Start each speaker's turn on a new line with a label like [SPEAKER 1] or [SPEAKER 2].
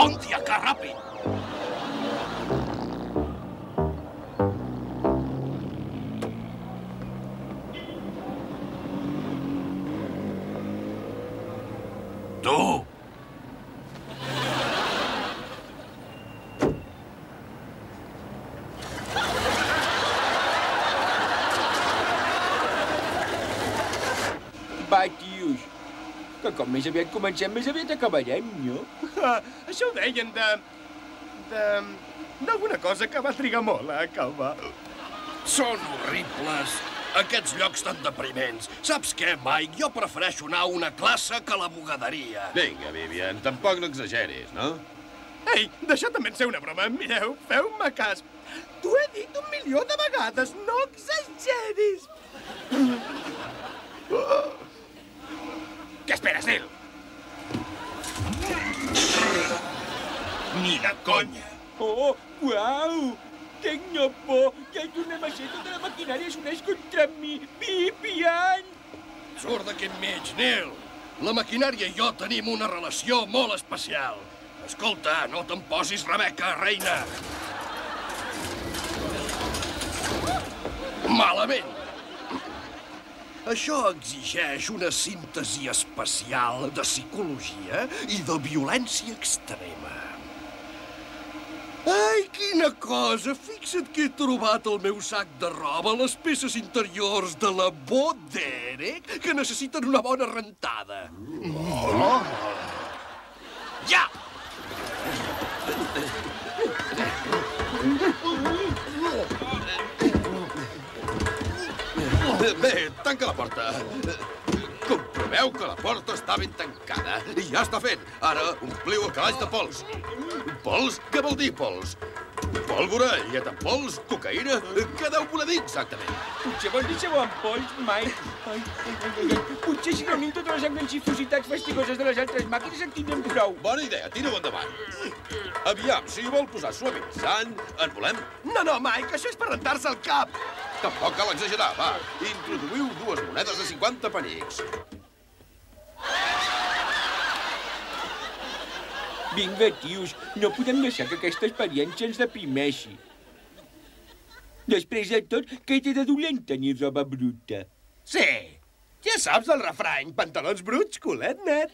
[SPEAKER 1] On dia, que ràpid! Tu!
[SPEAKER 2] Va, tios, que com més aviat comencem, més aviat acabarem, no?
[SPEAKER 3] Això ho deien d'alguna cosa que va trigar molt a acabar.
[SPEAKER 1] Són horribles, aquests llocs tan depriments. Saps què, Mike? Jo prefereixo anar a una classe que a la bugaderia.
[SPEAKER 4] Vinga, Vivian, tampoc no exageris, no?
[SPEAKER 3] Ei, d'això també en sé una broma. Mireu, feu-me cas. T'ho he dit 1.000.000 de vegades, no exageris. Què esperes, Neil?
[SPEAKER 1] Ni de conya.
[SPEAKER 2] Oh, uau! Tengo por que una maceta de la maquinària s'uneix contra mi. Vivian!
[SPEAKER 1] Surt d'aquí enmig, Neil. La maquinària i jo tenim una relació molt especial. Escolta, no te'n posis Rebecca, reina. Malament. Això exigeix una síntesi especial de psicologia i de violència extrema. Ai, quina cosa! Fixa't que he trobat al meu sac de roba les peces interiors de la Bo Derek que necessiten una bona rentada. Ja!
[SPEAKER 4] Bé, tanca la porta. Comproveu que la porta està ben tancada. I ja està fet. Ara ompliu el calaix de pols. Pols? Què vol dir pols? Pólvora, llet en pols, cocaïna... Què deu voler dir exactament?
[SPEAKER 2] Potser vol dir sabó en pols, Mike. Ai. Potser si reunim totes les enganxifositats fastigoses de les altres màquines en tindrem prou.
[SPEAKER 4] Bona idea, tira-ho endavant. Aviam, si vol posar suavitzant, en volem?
[SPEAKER 3] No, Mike, això és per rentar-se el cap.
[SPEAKER 4] Tampoc cal exagerar, va. Introduïu 2 monedes de 50 penics.
[SPEAKER 2] Vinga, tios, no podem deixar que aquesta experiència ens deprimeixi. Després de tot, què té de dolent tenir roba bruta?
[SPEAKER 3] Sí, ja saps el refrany, pantalons bruts, culet net.